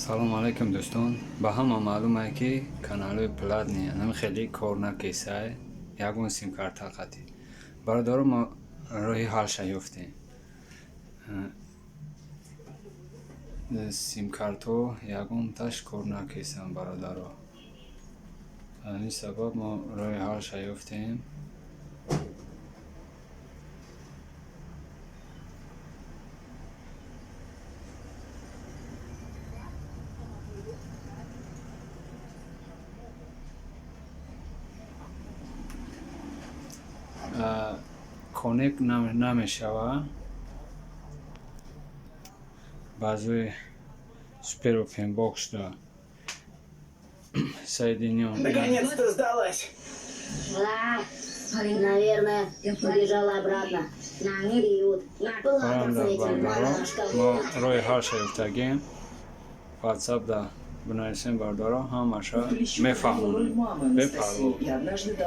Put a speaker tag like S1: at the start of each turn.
S1: سلام علیکم دوستان. به همه معلومه که کانال پلات نیم خیلی کار نکیسه یکون سیم کارت قطعی برادر ما روی حال یافتیم. سیم کارتو یکون تاش کار نکیسم برادر رو. این سبب ما روی حال یافتیم. کانک نمیشوه بعضی سپر اوپن бокс да соединен.
S2: Наконец-то сдалась.
S3: Да, наверное, побежала обратно. На период.
S1: Правда, ما روی حال شیفتگیم واتساپ да بنویسیم بردارو همشا میفهمونیم. بفرمایید.